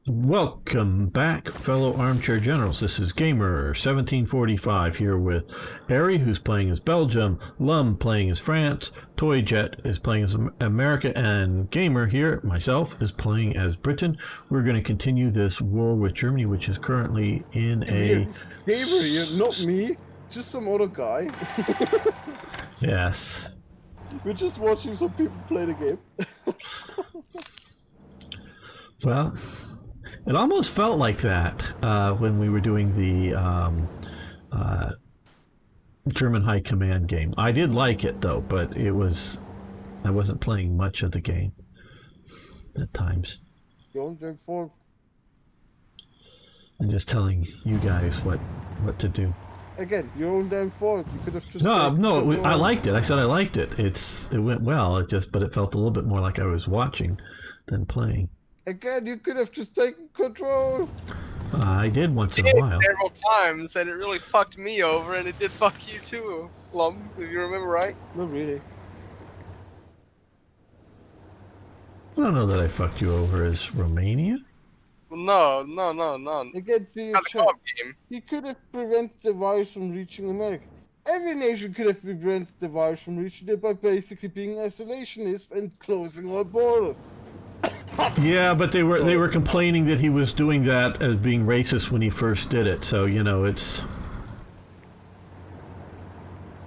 Welcome back, fellow armchair generals. This is Gamer 1745 here with Harry, who's playing as Belgium, Lum playing as France, Toyjet is playing as America, and Gamer here, myself, is playing as Britain. We're going to continue this war with Germany, which is currently in a... Gamer here, not me, just some other guy. Yes. We're just watching some people play the game. Well... It almost felt like that when we were doing the German High Command game. I did like it though, but I wasn't playing much of the game at times. Don't jump forward. I'm just telling you guys what to do. Again, your own damn fault. You could have just. I liked it. I said I liked it. It went well. But it felt a little bit more like I was watching than playing. Again, you could have just taken control. I did once in a while. Several times, and it really fucked me over, and it did fuck you too, Lum, if you remember right. Not really. I don't know that I fucked you over as Romania. Well, no. Again, to your check, you could have prevented the virus from reaching America. Every nation could have prevented the virus from reaching it by basically being isolationist and closing all borders. Yeah, but they were complaining that he was doing that as being racist when he first did it. So it's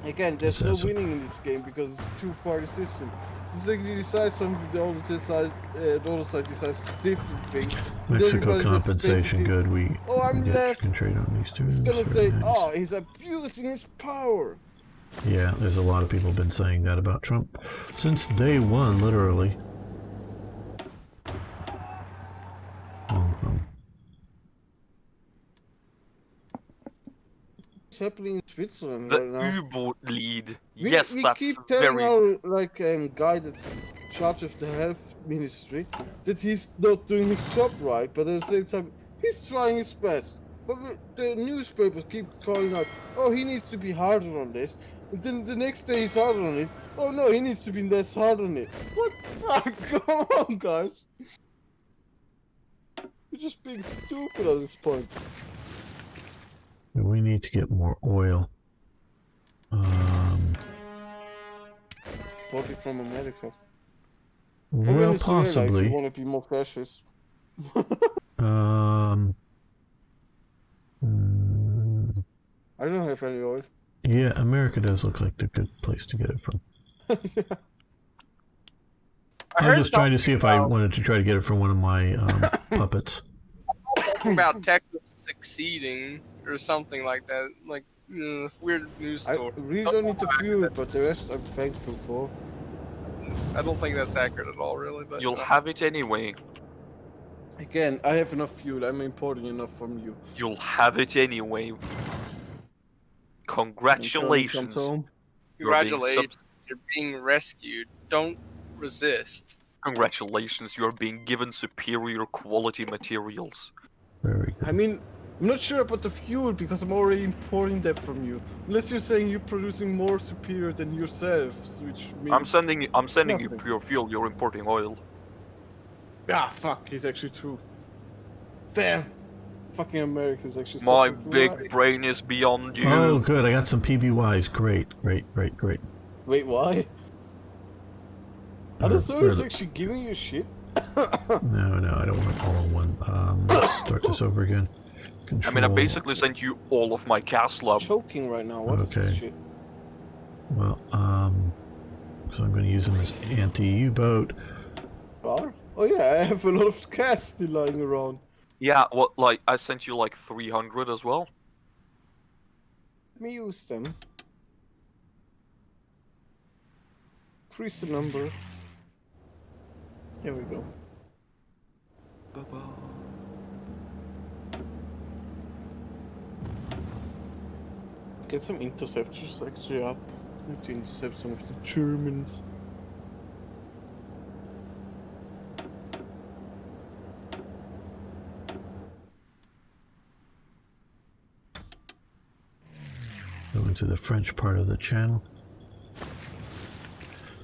again, there's no winning in this game because it's a two-party system. This like you decide something, the other side decides a different thing. Mexico compensation good. I'm left. Can trade on these two. It's gonna say, oh, he's abusing his power. Yeah, there's a lot of people been saying that about Trump since day one, literally. What's happening in Switzerland the right now? U-boat lead. We That's keep telling very... our guy that's in charge of the health ministry that he's not doing his job right, but at the same time he's trying his best. But the newspapers keep calling out, oh, he needs to be harder on this, and then the next day he's harder on it. Oh no, he needs to be less hard on it. What? Come on, guys. You're just being stupid at this point. We need to get more oil. Probably from America. Well, possibly. If you want to be more fascist. I don't have any oil. Yeah, America does look like the good place to get it from. Yeah. I was just trying to see if I wanted to try to get it from one of my puppets. About Texas succeeding or something like that, like weird news story. I really don't need to fuel, but the rest I'm thankful for. I don't think that's accurate at all, really. But You'll have it anyway. Again, I have enough fuel. I'm importing enough from you. You'll have it anyway. Congratulations. Congratulations, you're being rescued. Don't resist. Congratulations, you're being given superior quality materials. Very good. I mean, I'm not sure about the fuel because I'm already importing that from you. Unless you're saying you're producing more superior than yourself, which means... I'm sending you pure fuel, you're importing oil. Ah, fuck, it's actually true. Damn! Fucking America's actually... My big brain is beyond you. Oh, good, I got some PBYs. Great. Wait, why? Are the servers actually giving you shit? No, I don't want all in one. Let's start this over again. Control. I mean, I basically sent you all of my cast lab. I'm choking right now, what is this shit? Well, so I'm going to use this anti-U-boat. Oh yeah, I have a lot of gas still lying around. Yeah, well, like, I sent you like 300 as well. Let me use them. Increase the number. Here we go. Get some interceptors actually up. Need to intercept some of the Germans. Go into the French part of the channel.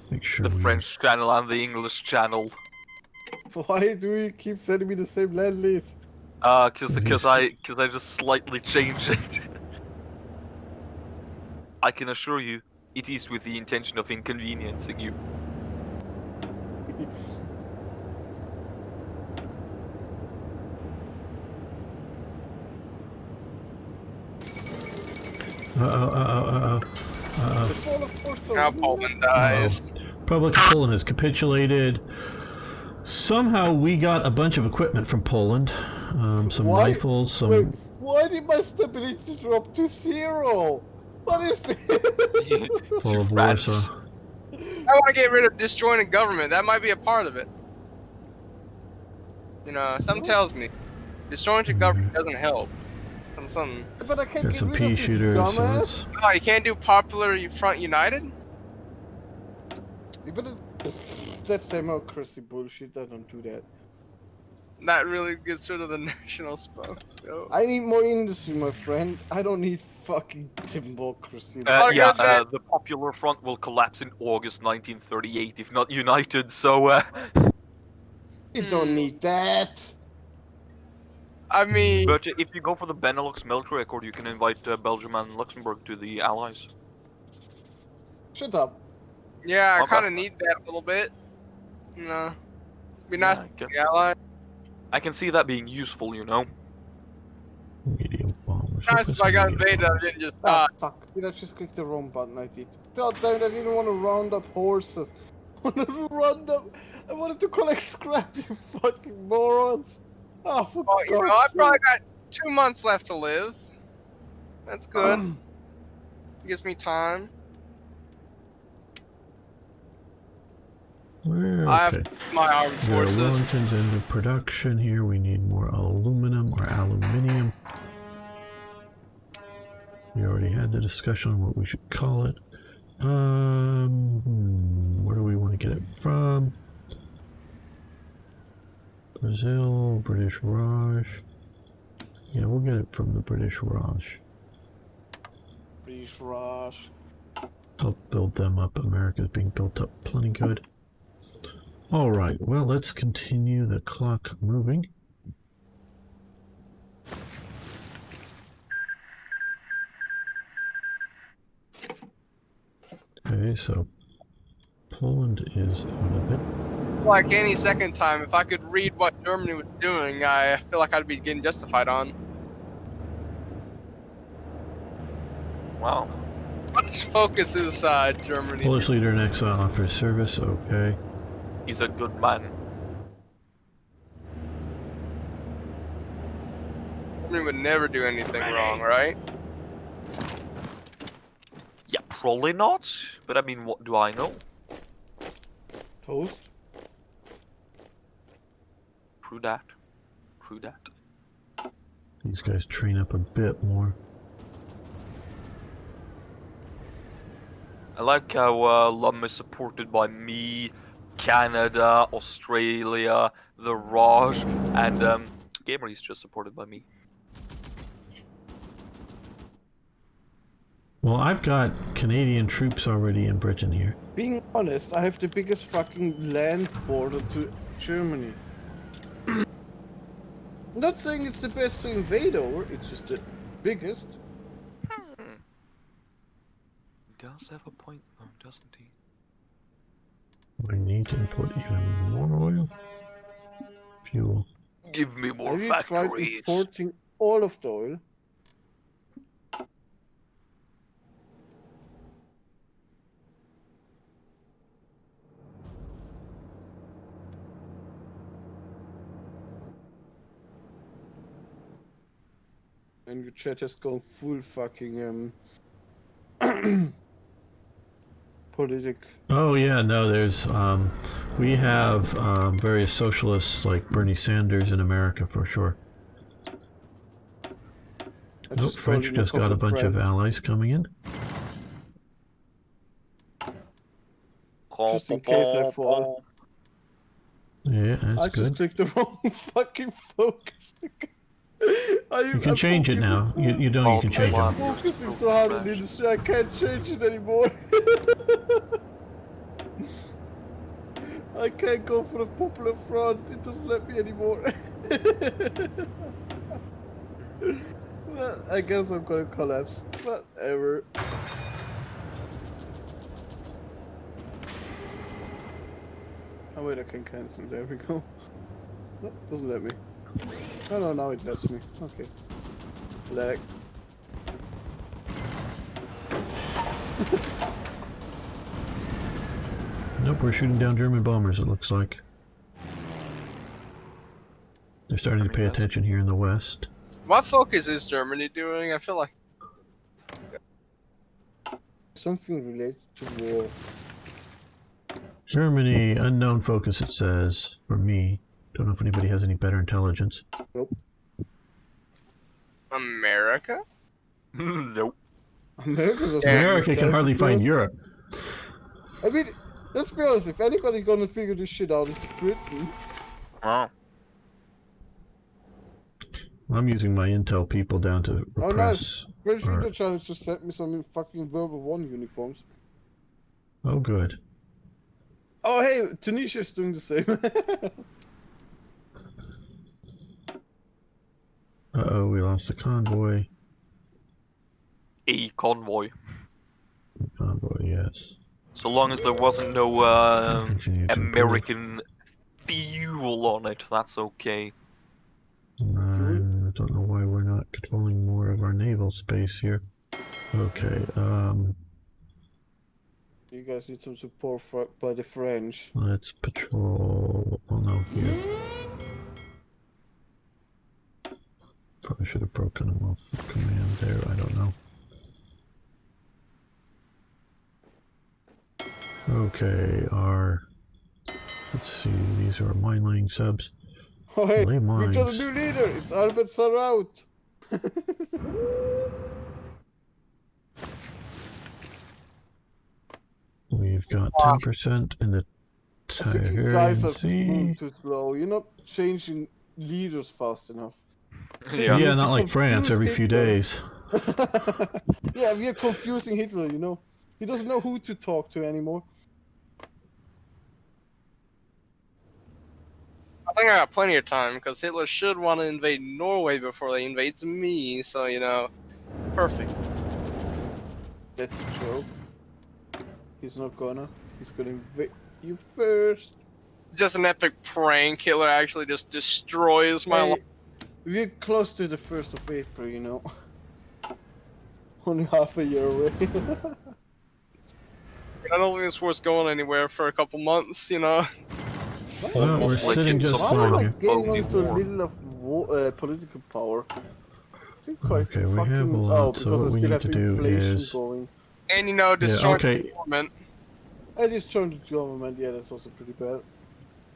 Make sure the French channel and the English channel. Why do you keep sending me the same land lease? Cause I just slightly changed it. I can assure you, it is with the intention of inconveniencing you. The fall of Warsaw. Now Poland dies. Republic of Poland has capitulated. Somehow we got a bunch of equipment from Poland. Some Why? rifles, some... Wait, why did my stability drop to 0? What is this? Fall of Rats. Warsaw. I want to get rid of disjointed government. That might be a part of it. You know, something tells me disjointed government doesn't help. Something. But I can't Got get some rid pea of it, shooters. So dumbass. let's- Oh, you can't do Popular Front United? Yeah, but that's democracy bullshit. I don't do that. That really gets rid of the national spunk. No. I need more industry, my friend. I don't need fucking democracy. Like I said- The Popular Front will collapse in August 1938 if not united, so You don't need that. I mean, But if you go for the Benelux military accord, you can invite Belgium and Luxembourg to the Allies. Shut up. yeah, I Okay. kind of need that a little bit. You know, be nice Yeah, to be allied. I can see that being useful, you know. Medium bombers. Nice if I got invaded, I bombers. didn't just Ah, die. fuck. Did I just click the wrong button? I did. God damn it, I didn't want to round up horses. I wanted to round up. I wanted to collect scrap, you fucking morons. Oh, for Well, you know, I God's probably sake. got 2 months left to live. That's good. Gives me time. We're I okay. have my armed There are forces. Wellingtons into production here. We need more aluminum or aluminium. We already had the discussion on what we should call it. Where do we want to get it from? Brazil, British Raj. Yeah, we'll get it from the British Raj. British Raj. Help build them up. America's being built up plenty good. Alright, well, let's continue the clock moving. Okay, so Poland is out of it. Like any second time, if I could read what Germany was doing, I feel like I'd be getting justified on. Wow. Let's focus aside Germany. Polish leader in exile offers service, okay. He's a good man. Germany would never do anything wrong, right? Yeah, probably not. But I mean, what do I know? Toast? True that. True that. These guys train up a bit more. I like how Lum is supported by me, Canada, Australia, the Raj, and Gamer is just supported by me. Well, I've got Canadian troops already in Britain here. Being honest, I have the biggest fucking land border to Germany. I'm not saying it's the best to invade over, it's just the biggest. He does have a point though, doesn't he? We need to import even more oil. Fuel. Give me more Have you tried factories. importing all of the oil? And your chat has gone full fucking politic. Oh yeah, no, there's we have various socialists like Bernie Sanders in America for sure. I Nope, told French him just got a couple bunch of friends. allies coming in. Just in case I fall. Yeah, I that's just good. clicked the wrong fucking focus. You can change it now. You don't. You can change I'm them. focusing so hard on the industry, I can't change it anymore. I can't go for the popular front. It doesn't let me anymore. Well, I guess I'm gonna collapse. Whatever. Oh wait, I can cancel. There we go. No, doesn't let me. Oh no, now it lets me. Okay. Lag. Nope, we're shooting down German bombers, it looks like. They're starting to pay attention here in the west. What focus is Germany doing? I feel like Something related to war. Germany, unknown focus, it says, for me. Don't know if anybody has any better intelligence. Nope. America. Nope. America can hardly find Europe. I mean, let's be honest, if anybody's gonna figure this shit out, it's Britain. Oh. I'm using my intel people down to repress. Oh, nice. British or- Indochina just sent me some fucking World War I uniforms. Oh, good. Oh, hey, Tunisia's doing the same. Uh-oh, we lost the convoy. A convoy. Convoy, yes. So long as there wasn't no Continue to improve. American fuel on it, that's okay. I don't know why we're not controlling more of our naval space here. Okay, You guys need some support by the French. let's patrol. Oh no, here. Probably should have broken them off the command there, I don't know. Okay, let's see, these are mine laying subs. Oh, hey, Lay we got a mines. new leader. It's Albert Sarraut. We've got 10% in the I think you guys are Tyree. moving too slow. You're not changing leaders fast enough. Yeah. Yeah, to not like France confuse every few Hitler. days. Yeah, we are confusing Hitler, you know. He doesn't know who to talk to anymore. I think I got plenty of time because Hitler should want to invade Norway before they invade me. So you know, perfect. That's a joke. He's not gonna. He's gonna invade you first. Just an epic prank. Hitler actually just destroys my Hey, life. we're close to the 1st of April, you know. Only half a year away. I don't think this war's going anywhere for a couple months. You know. Well, we're Like sitting it's just Why fine am I here. getting on so War. little of political power? Seems quite Okay, we fucking... have a Oh, lot, so because I what we still need have to do inflation is... going. And you know, destroy Yeah, okay, the government. I just joined the government, yeah, that's also pretty bad.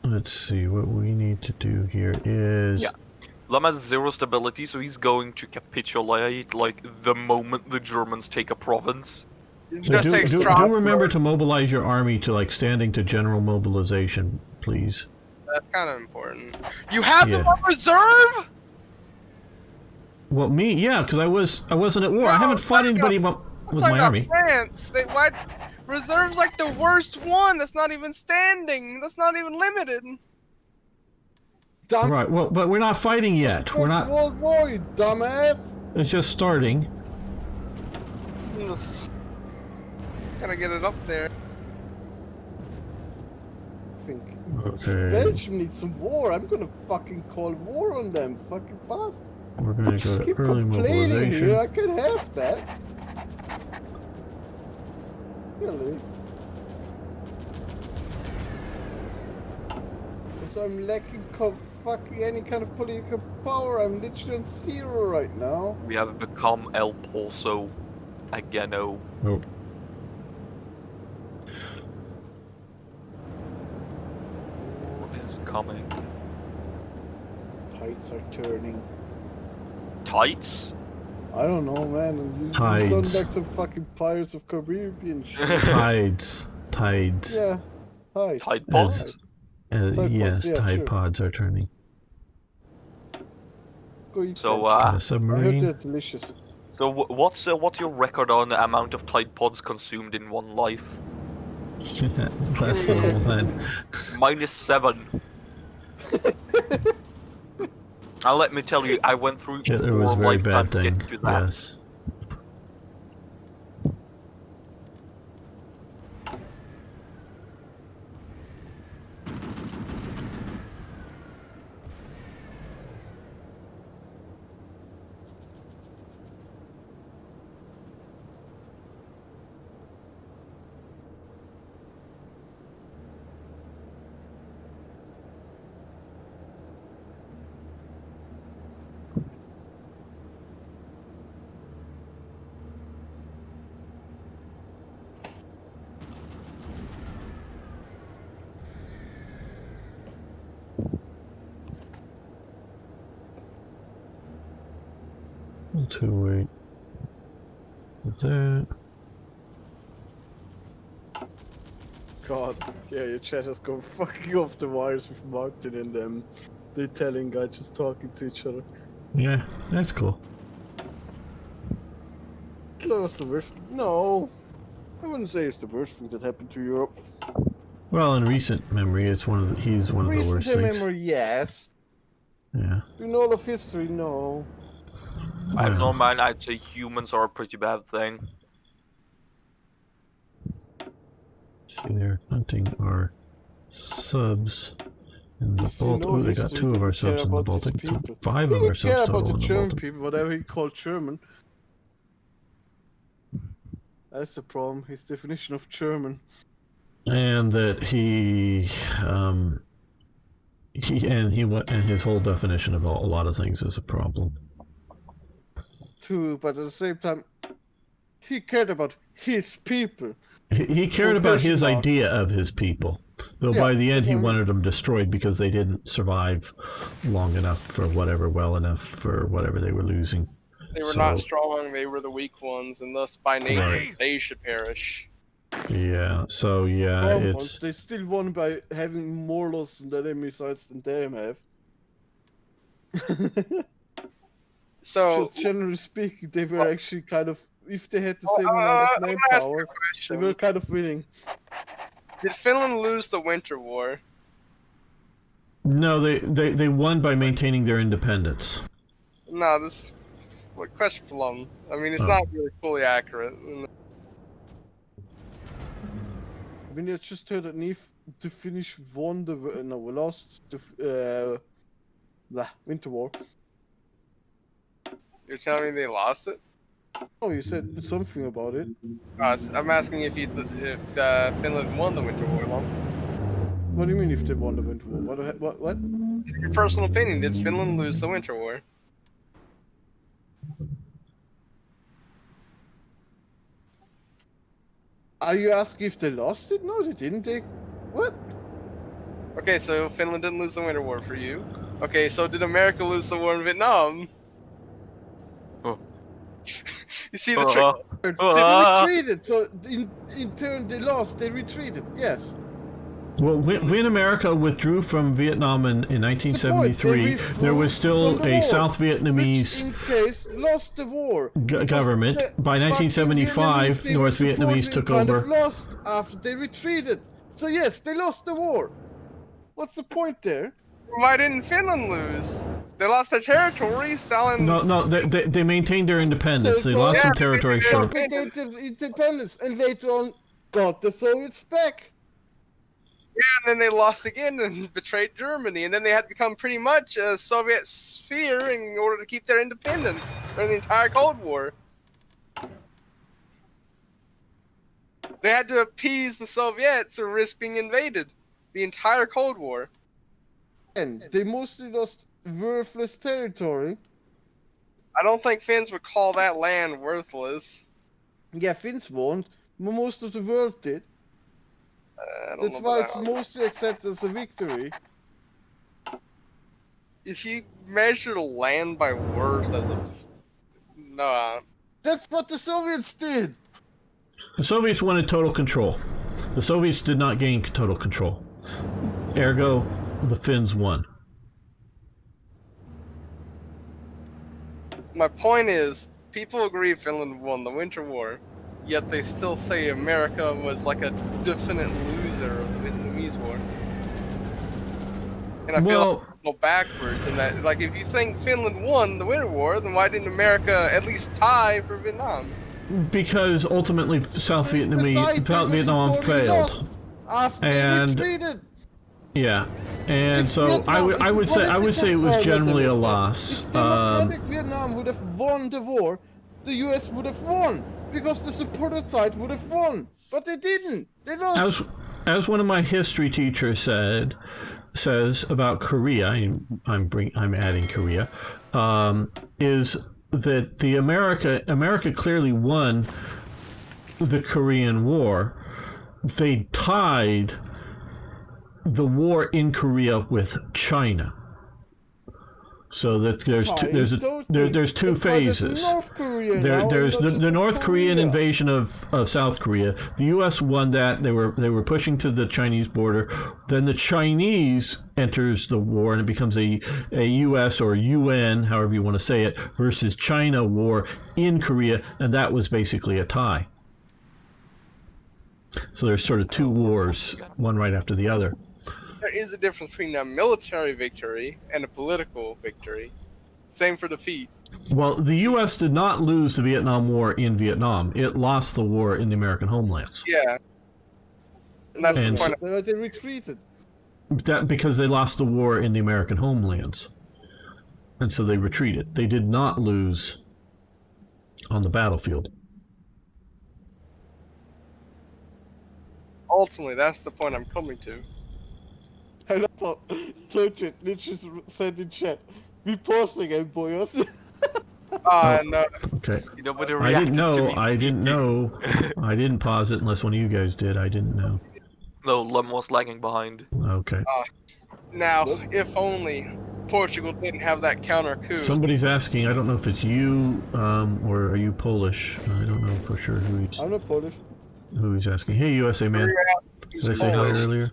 let's see, what we need to do here is... Yeah. Lam has 0 stability, so he's going to capitulate like the moment the Germans take a province. So Just takes do Trump. remember to mobilize your army to like standing to general mobilization, please. That's kind of important. You have them Yeah. on reserve? Well, me, yeah, because I wasn't at war. I No, haven't fought I'm anybody talking with I'm my talking army. about France. They what? Reserve's like the worst one. That's not even standing. That's not even limited. Dumb Right, well, but we're not fighting yet. We're not. World War, you dumbass! It's just starting. Just gotta get it up there. I think Okay, Belgium needs some war. I'm gonna fucking call war on them, fucking bastard. we're gonna go to Keep early complaining here, mobilization. I can have that. Really? Because I'm lacking fucking any kind of political power. I'm literally on 0 right now. We have become El Poso again-o. Oh, War is coming. Tides are turning. Tights? I don't know, man. You sound Tides. like some fucking Pirates of Caribbean shit. tides, tides. Yeah, tides. Tide pods? Tide Yes, pods, yeah, tide sure. pods are turning. Go eat So, some. Got a I heard submarine. they're delicious. what's your record on the amount of Tide Pods consumed in one life? Less than one. -7. Now let me tell you, I went through Hitler was a 4 very bad lifetimes thing. getting to that. Yes. To wait. With that. God, yeah, your chat has gone fucking off the wires with Martin and the Italian guy just talking to each other. Yeah, that's cool. That was the worst. No, I wouldn't say it's the worst thing that happened to Europe. Well, in recent memory, it's one of the, he's one of the worst Recent things. memory, yes. Yeah. In all of history, no. I don't know, Well, man. I'd say humans are a pretty bad thing. see, they're hunting our subs in the If you Baltic. know Oh, they got history, 2 of then our you care subs in the about these Baltic. people. 5 He of our didn't care subs about total the in the German Baltic. people, whatever he called German. That's the problem. His definition of German. And that he went, and his whole definition of a lot of things is a problem. Too, but at the same time, he cared about his people. He cared about his Mark. idea of his people, though Yeah, by the end that's he what I mean. wanted them destroyed because they didn't survive long enough for whatever, well enough for whatever they were losing. They were So- not strong, they were the weak ones, and thus by nature Right. they should perish. Yeah, so yeah, Strong it's ones, they still won by having more loss in their enemy sides than them have. So, Just generally speaking, they were actually kind of, if they had the Well, same amount of I'm gonna ask you a manpower, they question. were kind of winning. Did Finland lose the Winter War? no, they won by maintaining their independence. No, this is a question for Lum. I mean, it's Oh. not really fully accurate. I mean, I just heard that the Finnish won lost the Winter War. You're telling me they lost it? Oh, you said something about it. I'm asking if Finland won the Winter War, Lum. What do you mean if they won the Winter War? What? Your personal opinion, did Finland lose the Winter War? Are you asking if they lost it? No, they didn't. What? Okay, so Finland didn't lose the Winter War for you. Okay, so did America lose the war in Vietnam? Oh. You see the trick? So they retreated. So in turn they lost. They retreated. Yes. Well, when America withdrew from Vietnam in 1973, there was still a South Vietnamese which in case lost the war. government. By 1975, North Vietnamese took kind over. of lost after they retreated. So yes, they lost the war. What's the point there? Why didn't Finland lose? They lost their territory, Stalin. No, they maintained their independence. They lost some territory short. They gained independence and later on got the Soviets back. Yeah, and then they lost again and betrayed Germany, and then they had to become pretty much a Soviet sphere in order to keep their independence during the entire Cold War. They had to appease the Soviets or risk being invaded the entire Cold War. And they mostly lost worthless territory. I don't think Finns would call that land worthless. Yeah, Finns won. Most of the world did. I don't That's know why about it's that. mostly accepted as a victory. If you measure land by worth as a... No, That's what the Soviets did. The Soviets wanted total control. The Soviets did not gain total control. Ergo, the Finns won. my point is, people agree Finland won the Winter War. yet they still say America was like a definite loser of the Vietnamese War. And I feel like go backwards in that, like, if you think Finland won the Winter War, then why didn't America at least tie for Vietnam? because ultimately South Vietnam failed. After And- they retreated. Yeah, and If so Vietnam- I would say it was generally a If loss. democratic Vietnam would have won the war, the US would have won. Because the supported side would have won. But they didn't. They lost. As one of my history teachers says about Korea, I'm adding Korea, is that the America clearly won the Korean War. They tied the war in Korea with China. So that there's two phases. North Korea now, There's and the North Korean Korea. invasion of South Korea. The U.S. won that. They were pushing to the Chinese border. Then the Chinese enters the war, and it becomes a U.S. or UN, however you want to say it, versus China war in Korea, and that was basically a tie. So there's sort of two wars, one right after the other. There is a difference between a military victory and a political victory. Same for defeat. Well, the U.S. did not lose the Vietnam War in Vietnam. It lost the war in the American homelands. Yeah. And that's And the point. They retreated. That because they lost the war in the American homelands. And so they retreated. They did not lose on the battlefield. Ultimately, that's the point I'm coming to. I love how Turchin literally said in chat, we paused the game, boys. No. Okay. Nobody I reacted didn't know. to me I didn't speaking. know. I didn't pause it unless one of you guys did. I didn't know. No, Lum was lagging behind. Okay. Now, if only Portugal didn't have that counter coup. Somebody's asking. I don't know if it's you or are you Polish. I don't know for sure I'm not Polish. who he's asking. Hey, USA man. Did I say hi earlier?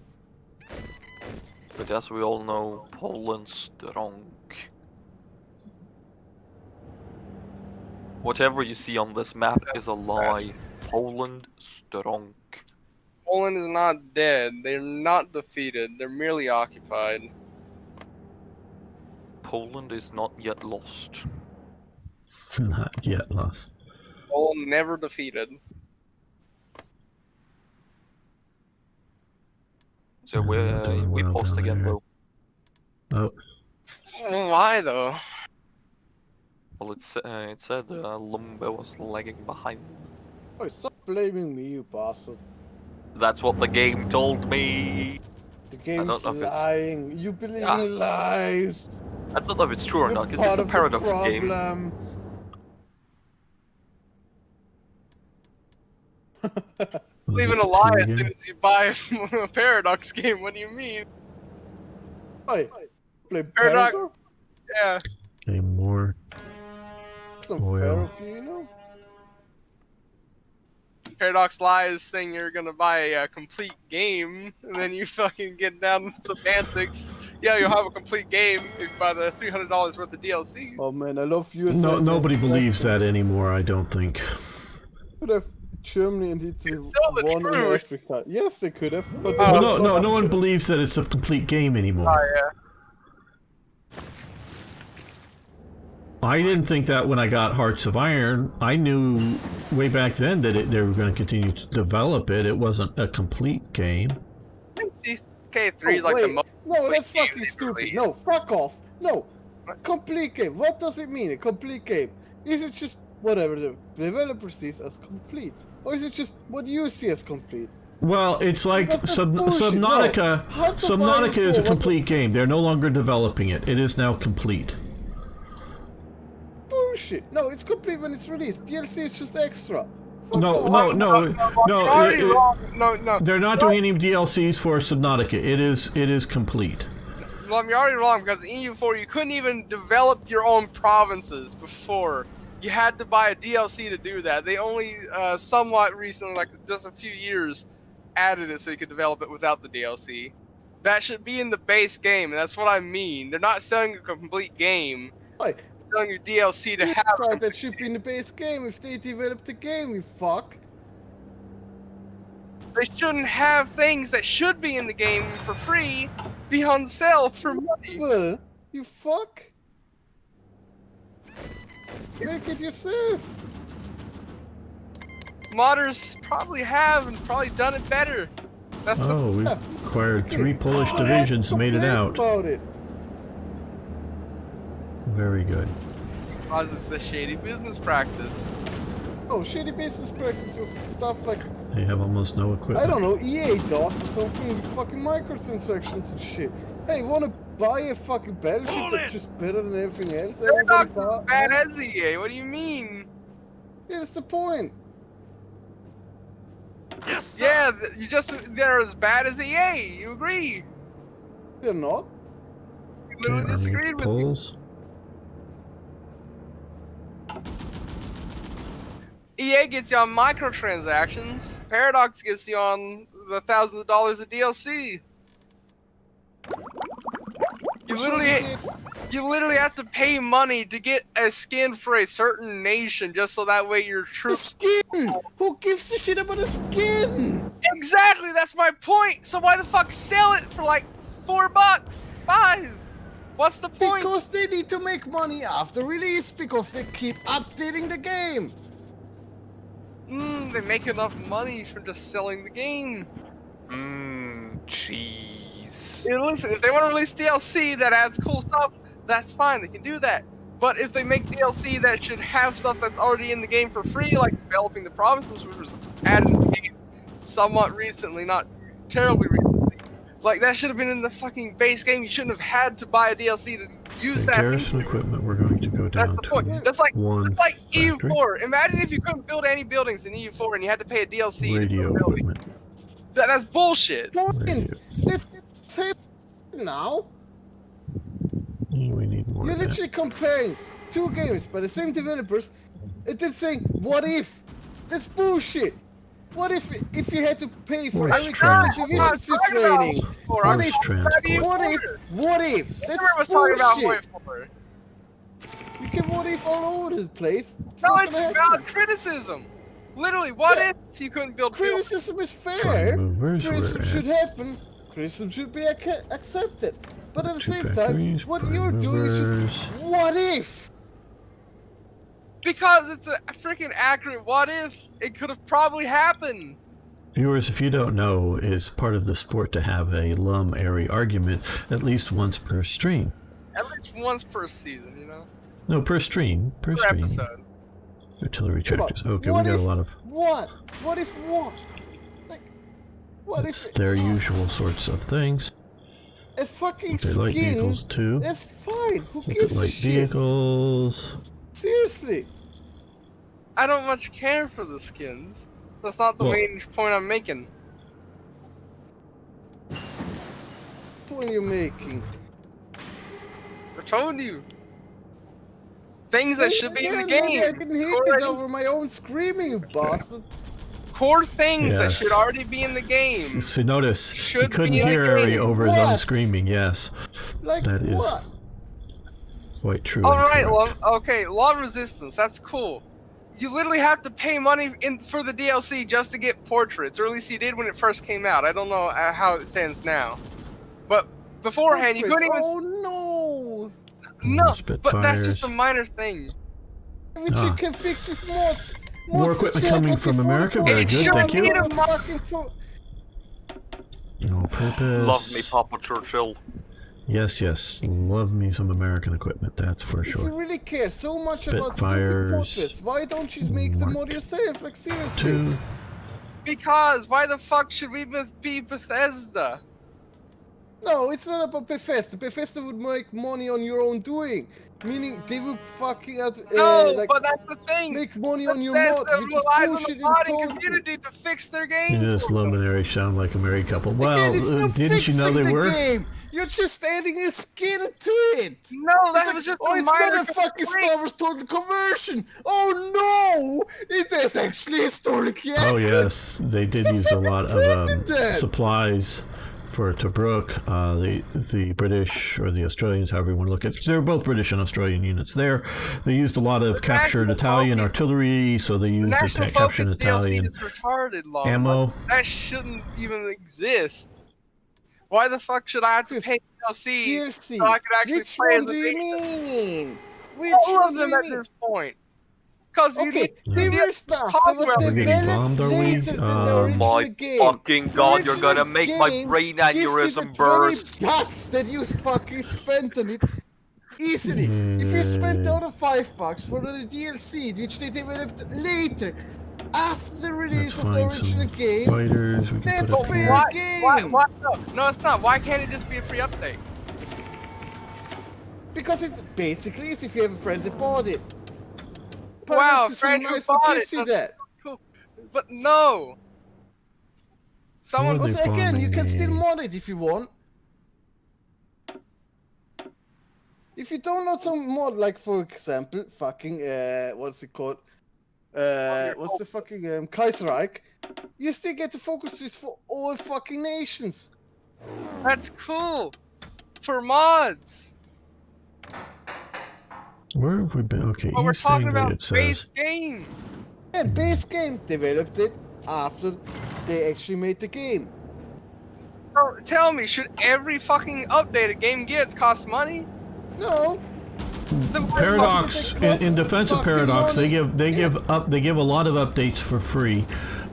But as we all know, Poland's strong. Whatever you see on this map is a lie. Poland strong. Poland is not dead. They're not defeated. They're merely occupied. Poland is not yet lost. Not yet lost. Poland never defeated. So we well paused down again there. though. Oh, Why though? Well, it said Lumbe was lagging behind. Oh, stop blaming me, you bastard. That's what the game told me. The game's don't know if it's- lying. You believe Ah. in lies. I don't know if it's true or You're not, because part it's a of the paradox game. problem. Even a lie as soon as you buy a Paradox game. What do you mean? Hey, play Paradox- Paradox? Yeah. okay, more. That's unfair Oil. of you, you know? Paradox lies saying you're gonna buy a complete game, and then you fucking get down to semantics. Yeah, you'll have a complete game if you buy the $300 worth of DLC. Oh man, I love USA. No, man. nobody That's believes the- that anymore. I don't think. Could have Germany and Italy It's still the won in truth. Africa. Yes, they could have. But they Well, would no, have no, lost no one to- believes that it's a complete game anymore. Oh yeah. I didn't think that when I got Hearts of Iron. I knew way back then that they were going to continue to develop it. It wasn't a complete game. CK3 is like wait. the most. No, that's complete fucking game stupid. released. No, fuck off. No. Complete game. What does it mean, a complete game? Is it just whatever the developer sees as complete? Or is it just what you see as complete? Well, it's like Because that's bullshit. Subnautica. No. Hearts of Subnautica Iron is a 4 was complete game. They're no longer developing it. It is now complete. Bullshit. No, it's complete when it's released. DLC is just extra. Fuck No, off. no. You're already wrong. No. They're not doing any DLCs for Subnautica. It is complete. Well, you're already wrong because in EU4 you couldn't even develop your own provinces before. You had to buy a DLC to do that. They only somewhat recently, like just a few years, added it so you could develop it without the DLC. That should be in the base game, and that's what I mean. They're not selling a complete game. Like, They're selling you DLC to have. Side that should be in the base game if they developed the game, you fuck. They shouldn't have things that should be in the game for free be on sale for money. Well, you fuck. Make it yourself. Modders probably have and probably done it better. That's Oh, we acquired 3 Polish Oh, divisions and made it complain out. about it. Very good. because it's the shady business practice. Oh, shady business practices, stuff like, They have almost no equipment. I don't know, EA does or something with fucking microtransactions and shit. Hey, wanna buy a fucking battleship that's just better than everything else? Everybody Paradox is buy- bad as EA. What do you mean? Yeah, that's the point. Yeah, they're as bad as EA. You agree? They're not. You Okay, literally Army disagreed with me. Poles. EA gets you on microtransactions. Paradox gives you on the thousands of dollars of DLC. You literally have to pay money to get a skin for a certain nation just so that way your The troops. skin! Who gives a shit about a skin? Exactly, that's my point. So why the fuck sell it for like $4, $5? What's the point? Because they need to make money after release, because they keep updating the game. They make enough money from just selling the game. Jeez. Yeah, listen, if they want to release DLC that adds cool stuff, that's fine. They can do that. But if they make DLC that should have stuff that's already in the game for free, like developing the provinces, which was added in the game somewhat recently, not terribly recently, like that should have been in the fucking base game. You shouldn't have had to buy a DLC to use The that. garrison equipment, we're going to go down That's the to point. That's like factory. EU4. Imagine if you couldn't build any buildings in EU4 and you had to pay a DLC Radio to build a building. equipment. That's bullshit. Point. That's happening now. We need more You're of that. literally comparing two games by the same developers and then saying, what if? That's bullshit. What if you had to pay for Force every transport. division training? Force transport. What if? That's was talking about bullshit. Void You can what if all over the place. It's No, not it's gonna about happen. criticism. Literally, what if you couldn't build buildings? Criticism is fair. Prime movers, Criticism we're should at happen. Criticism should be accepted. But at the two same time, factories, what prime you're doing is movers. just, what if? Because it's a freaking accurate what if. It could have probably happened. Viewers, if you don't know, it's part of the sport to have a lum-airy argument at least once per stream. At least once per season, you know? No, per stream. Per Per stream. episode. Artillery Come on, tractors. Okay, what we got if- a lot of... What? What if what? Like, what It's if their usual sorts of things. a fucking Okay, light skin? vehicles too. That's fine. Who Look at gives a light shit? vehicles. Seriously. I don't much care for the skins. That's not the Well- main point I'm making. What are you making? I told you. Things that should be in the Yeah, maybe I game. didn't hear Core- it over my own screaming, you bastard. Core things that Yes. should already be in the game. So notice, you Should couldn't be in the hear Harry game. over his own What? screaming, yes. Like That is what? quite true. All and right, correct. okay, Law of Resistance, that's cool. You literally have to pay money for the DLC just to get portraits, or at least you did when it first came out. I don't know how it stands now, but beforehand you couldn't even. Oh No, Spitfires. but that's just a minor thing. no! Which you Ah. can fix with mods. More Mods that equipment you had coming before from the America, pod- very It good, sure thank you. need a mod. Fucking No purpose. Love me, Papa Churchill. Yes, yes. Love me some American equipment, that's for If you sure. really care so much about stupid Spitfires. portraits, why don't you make the Mark mod yourself? Like seriously. 2. Because why the fuck should we be Bethesda? No, it's not about Bethesda. Bethesda would make money on your own doing. Meaning they would fucking No, like, but that's the thing. make money on your Bethesda mod. You just relies on bullshit the and modding told community to fix their You game. just for Lum them. and Harry sound like a married couple. Well, Again, it's not didn't you know fixing they the were? game. You're just adding a skin to it. No, It's that like, was just oh, a it's minor not a fucking complaint. Star Wars Total Conversion. Oh no, it is actually historically Oh accurate. yes, they did use a lot of did that. supplies for Tobruk. The British or the Australians, however you want to look at it, they were both British and Australian units there. They used a lot of captured Italian artillery, so they used the captured Italian DLC is retarded, Long. ammo. Like, that shouldn't even exist. Why the fuck should I have to pay DLC so I could actually Which play one as do a you nation? mean? Which All one of do them you at mean? this point. Because Okay, they were stuff that was We're getting developed bombed, are we? later than the Oh original my game. fucking god, The you're gonna original make my game brain gives you the aneurysm burst. 20 bucks that you fucking spent on it easily. If you spent the other $5 for the DLC, which they developed later, after the release Let's of the find some original game, fighters. We can that's put up fair here. game. Why? No, it's not. Why can't it just be a free update? Because it basically is if you have a friend that bought it. Wow, Paradox is friend so who nice bought that it. gives you that. Cool. But no. Someone What was. are they Also, again, you can still bombing me? mod it if you want. If you download some mod, like for example, fucking what's it called? What's the fucking Kaiserreich? You still get the focus trees for all fucking nations. That's cool. For mods. Where have we been? Okay, But we're East talking Anglia, about it base says. game. And base game developed it after they actually made the game. So, tell me, should every fucking update a game gets cost money? No, Then why Paradox, Fuck, it costs in defense of fucking Paradox, money. they Yes. give a lot of updates for free,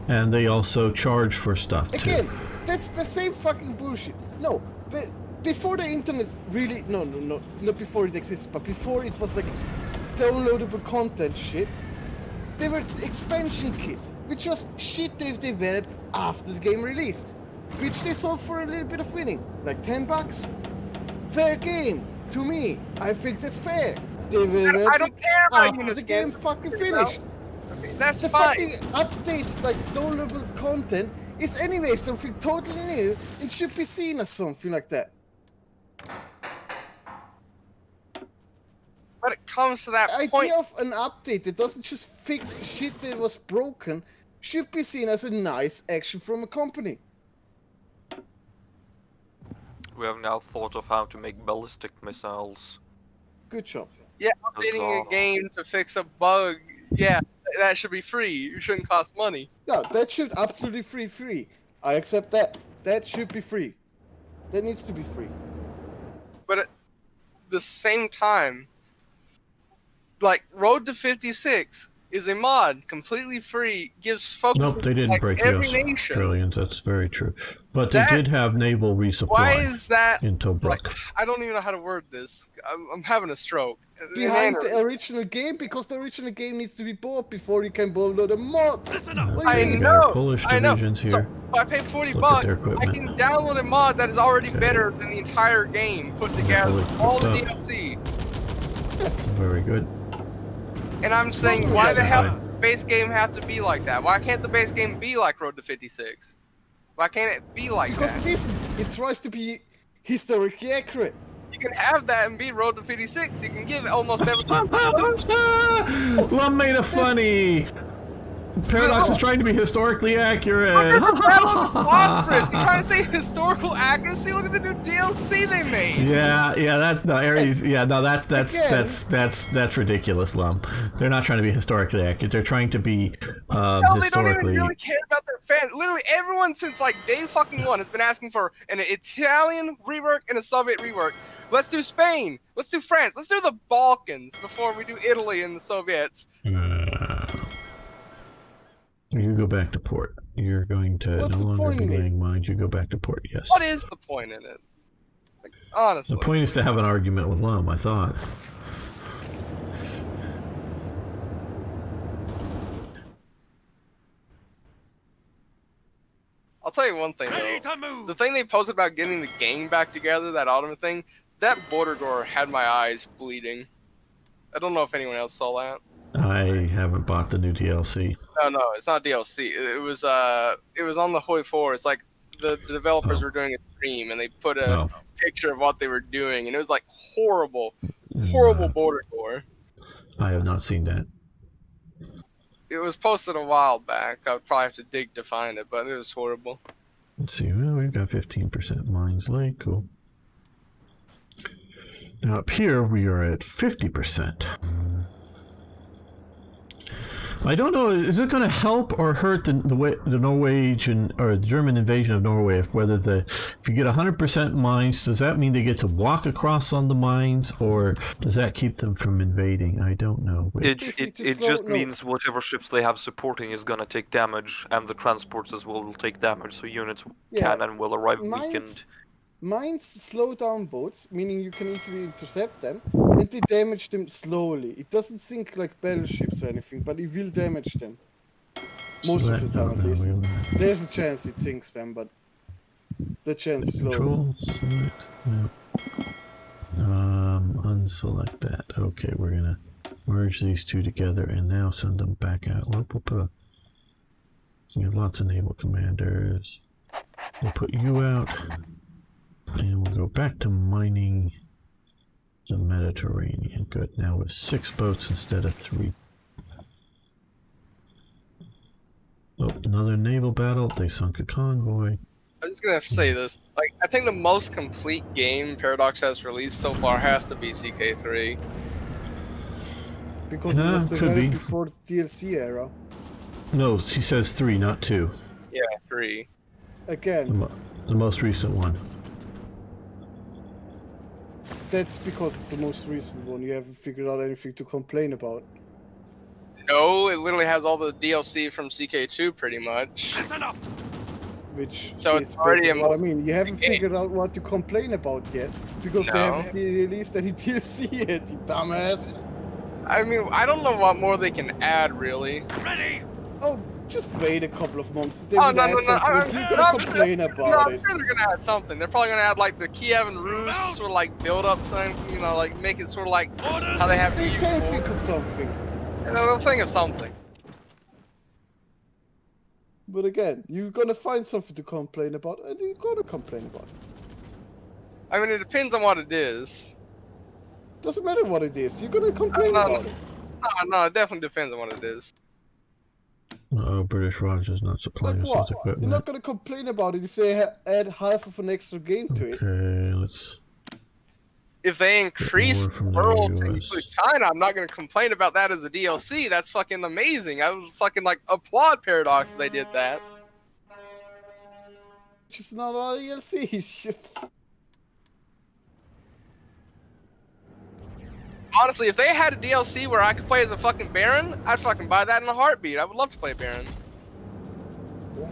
and they also charge for stuff too. again, that's the same fucking bullshit. No, but before the internet really, no, not before it existed, but before it was like downloadable content shit, they were expansion kits, which was shit they've developed after the game released, which they sold for a little bit of winning, like $10. Fair game to me. I think that's fair. They were I don't care about after unit the game skins. fucking finished. Okay, that's The fine. fucking updates, like downloadable content, is anyway something totally new and should be seen as something like that. When it comes to that The point, idea of an update that doesn't just fix shit that was broken should be seen as a nice action from a company. We have now thought of how to make ballistic missiles. Good job. yeah, updating a game to fix a bug, yeah, that should be free. It shouldn't cost money. No, that should absolutely free. I accept that. That should be free. That needs to be free. But at the same time, like Road to 56 is a mod, completely free, gives folks Nope, they didn't like break the every nation. Australians. That's very true. But they That- did have naval Why resupply is that? in Tobruk. Like, I don't even know how to word this. I'm having a stroke. Behind the original game, because the original game needs to be bought before you can download a mod. What do you I mean? We got our know, Polish I know. divisions So here. if I pay 40 Let's look bucks, at their I equipment. can download a mod that is already Okay. better than the entire game put together, fully all the equipped up. DLC. Yes. Very good. And I'm saying, Totally why the hell justified. does the base game have to be like that? Why can't the base game be like Road to 56? Why can't it be like Because that? it isn't. It tries to be historically accurate. You can have that and be Road to 56. You can give almost every. Lum made a funny. Paradox is trying to be historically accurate. Phosphorus. You're trying to say historical accuracy? Look at the new DLC they made. Yeah, that no, Aries. Yeah, no, that's Again. ridiculous, Lum. They're not trying to be historically accurate. They're trying to be No, they don't even historically. really care about their fans. Literally, everyone since like day fucking one has been asking for an Italian rework and a Soviet rework. Let's do Spain. Let's do France. Let's do the Balkans before we do Italy and the Soviets. You go back to port. You're going to What's no the longer point be in it? laying mines. You go back to port. Yes. What is the point in it? Like, honestly. The point is to have an argument with Lum. I thought. I'll tell you one thing though. The thing they posted about getting the gang back together, that Ottoman thing, that border door had my eyes bleeding. I don't know if anyone else saw that. I haven't bought the new DLC. No, it's not DLC. It was on the Hoi 4. It's like the developers were doing a stream and they put a Oh. picture of what they were doing and it was like horrible Mm, border door. I have not seen that. It was posted a while back. I would probably have to dig to find it, but it was horrible. Let's see. Well, we we've got 15% Mines Lake. Cool. Now up here we are at 50%. I don't know. Is it going to help or hurt the Norwegian or the German invasion of Norway? If you get 100% mines, does that mean they get to walk across on the mines, or does that keep them from invading? I don't know. It just means whatever ships they have supporting is gonna take damage, and the transports as well will take damage. So units can and will arrive weakened. Mines slow down boats, meaning you can easily intercept them, and they damage them slowly. It doesn't sink like battleships or anything, but it will damage them. Most of the time, at least. There's a chance it sinks them, but the chance is low. Control, select, no. Unselect that. Okay, we're gonna merge these two together and now send them back out. We'll put we have lots of naval commanders. We'll put you out. And we'll go back to mining the Mediterranean. Good. Now with 6 boats instead of 3. Oh, another naval battle. They sunk a convoy. I'm just gonna have to say this. Like, I think the most complete game Paradox has released so far has to be CK3. Because it was developed before the DLC era. No, she says 3, not 2. Yeah, 3. Again. The most recent one. That's because it's the most recent one. You haven't figured out anything to complain about. No, it literally has all the DLC from CK2 pretty much. Which so is it's already what I mean. You haven't figured out what to complain about yet. Because they haven't released any DLC yet, you dumbass. I mean, I don't know what more they can add, really. Ready? Oh, just wait a couple of months. They no, You're gonna complain about it. I'm sure they're gonna add something. They're probably gonna add like the Kiev and Rus sort of like build up thing, you know, like make it sort of like how they have. They can think of something. And they'll think of something. But again, you're gonna find something to complain about, and you're gonna complain about it. I mean, it depends on what it is. Doesn't matter what it is. You're gonna complain about it. No, it definitely depends on what it is. British Raj is not supplying us with equipment. You're not gonna complain about it if they add half of an extra game to it. Okay, let's. If they increase the world to include China, I'm not gonna complain about that as a DLC. That's fucking amazing. I would fucking like applaud Paradox if they did that. It's just not a DLC. It's just. Honestly, if they had a DLC where I could play as a fucking Baron, I'd fucking buy that in a heartbeat. I would love to play Baron. Yeah.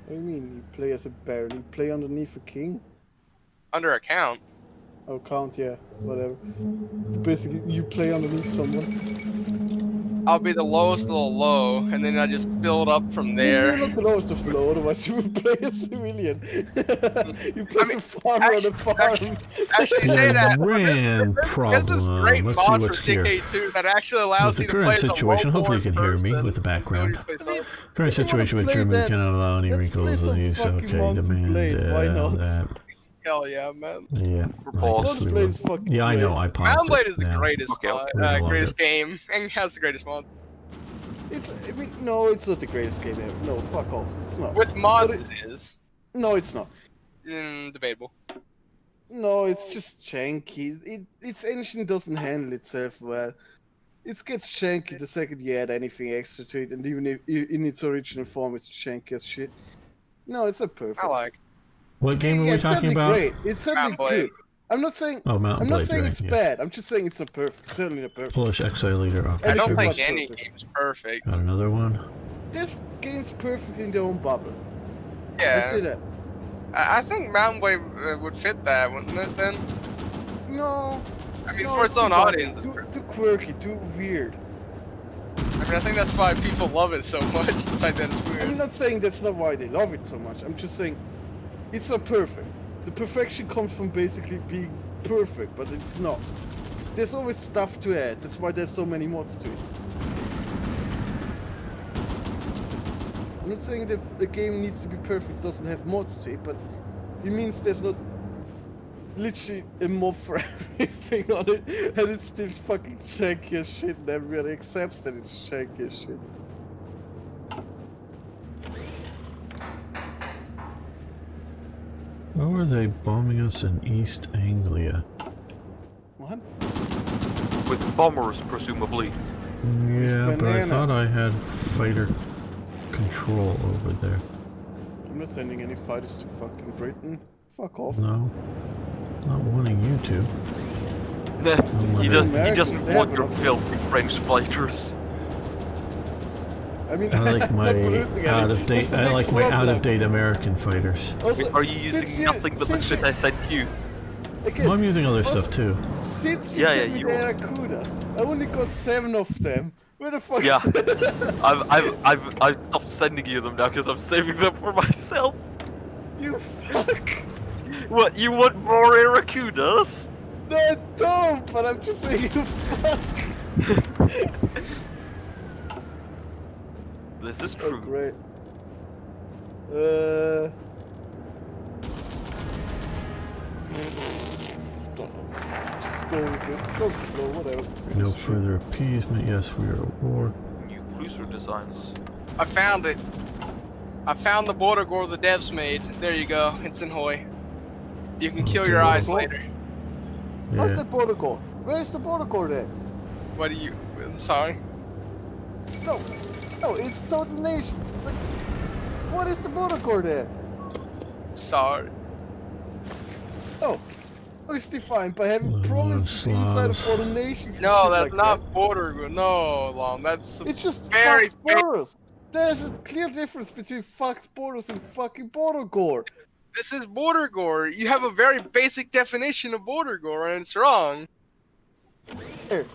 What do you mean, you play as a Baron? You play underneath a king? Under a count. Oh, count, yeah. Whatever. Basically, you play underneath someone. I'll be the lowest of the low, and then I just build up from there. You're not the lowest of the low, otherwise you would play a civilian. You play a farmer on a farm. Actually, say that. There's this great mod for CK2 that actually allows you to play as a situation. Hopefully you can hear me with the background. Current situation with Germany cannot allow any wrinkles in use. Okay, demand why not? that. Hell yeah, man. Yeah. Yeah, I know. I paused. Mountain Blade is the greatest, greatest game, and has the greatest mod. I mean, no, it's not the greatest game ever. No, fuck off. It's not. With mods, it is. No, it's not. Debatable. No, it's just janky. Its engine doesn't handle itself well. It gets janky the second you add anything extra to it, and even if, in its original form, it's janky as shit. No, it's not perfect. I like. What game are we talking about? Great. It's certainly good. I'm not saying. Oh, I'm not saying it's bad. I'm just saying it's a perfect. Certainly a perfect. Polish Exile Leader. Okay. I don't think any game's perfect. Got another one. This game's perfect in their own bubble. Yeah. I say that. I think Mountain Blade would fit that, wouldn't it? Then. No. I mean, for its own audience. Too quirky. Too weird. I mean, I think that's why people love it so much. The fact that it's weird. I'm not saying that's not why they love it so much. I'm just saying. It's not perfect. The perfection comes from basically being perfect, but it's not. There's always stuff to add. That's why there's so many mods to it. I'm not saying that the game needs to be perfect, doesn't have mods to it, but it means there's not literally a mod for everything on it, and it's still fucking janky as shit, and everybody accepts that it's janky as shit. How are they bombing us in East Anglia? What? With bombers, presumably. Yeah, but I bananas. thought I had fighter control over there. I'm not sending any fighters to fucking Britain. Fuck off. No, not wanting you to. He Americans, doesn't they want have your enough. filthy French fighters. I mean, I like my I'm not producing any. out of date. That's the I big like my problem. out of date American fighters. Also, Are you since using nothing but the since shit I sent you? again, Well, I'm using other also, stuff too. Since you Yeah, sent yeah, me you the are. Aracudas, I only got 7 of them. Where the fuck? Yeah, I've stopped sending you them now because I'm saving them for myself. You fuck. What, you want more Aracudas? No, I don't. But I'm just saying, you fuck. This is Oh, true. great. Don't know. Just go with it. Go with the flow, whatever. No It's true. further appeasement. Yes, we are at war. New cruiser designs. I found it. I found the border gore the devs made. There you go. It's in Hoi. You can kill Okay. your eyes Border later. How's Yeah. the border core? Where's the border core there? What do you? I'm sorry. No, no, it's total nations. It's like, what is the border core there? Sorry. Oh, it's defined by having Oh, provinces inside of Slavs. other nations. and No, shit that's like not that. border gore. No, Lon. That's It's just very fucked borders. There's a clear difference between fucked borders and fucking border core. This is border gore. You have a very basic definition of border gore, and it's wrong. Here,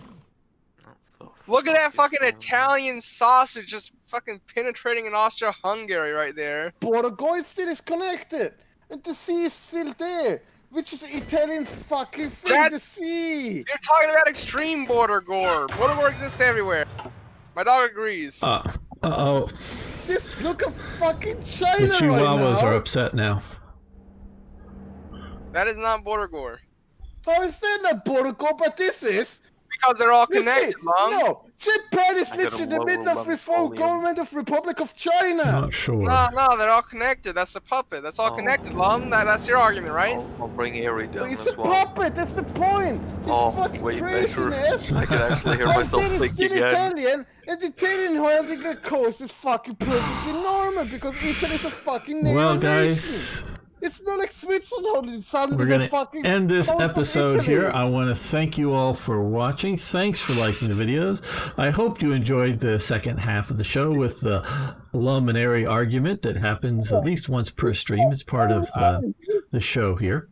Look at that fucking Italian sausage just fucking penetrating in Austria-Hungary right there. border core still is connected, and the sea is still there, which is Italian's fucking thing. That- The sea. You're talking about extreme border gore. Border gore exists everywhere. My dog agrees. Uh-oh. Just look at fucking The China right Chihuahuas now. are upset now. That is not border gore. How is that not border core? But this is. Because they're all You see, connected, Mom. no, Japan is I gotta literally in the lower middle of London reform volume. government of Republic of China. Not sure. No, they're all connected. That's the puppet. That's all Oh. connected, Lon. That's your argument, right? I'll bring Airy down It's as a well. puppet. That's the point. It's Oh, fucking wait, craziness. I can actually hear Well, myself that is think still again. Italian, and the Italian holding the coast is fucking perfectly normal because Italy is a fucking nation. Well, guys, It's not like Switzerland holding suddenly we're the going fucking to end this coast of episode Italy. here. I want to thank you all for watching. Thanks for liking the videos. I hope you enjoyed the second half of the show with the Lum and Airy argument that happens at least once per stream. It's part of the show here.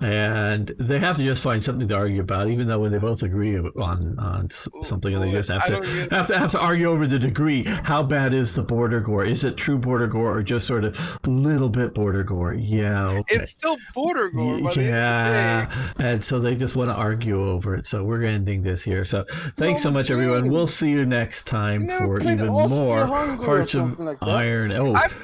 And they have to just find something to argue about, even though when they both agree on something, and they just have I don't get- to argue over the degree. How bad is the border gore? Is it true border gore or just sort of a little bit border gore? Yeah, okay. It's still border gore. by the end of the Yeah, day. and so they just want to argue over it. So we're ending this here. So thanks so much, everyone. game. We'll see you next time You never for played even more Austria-Hungary or Hearts of something like that? Iron. Oh, I've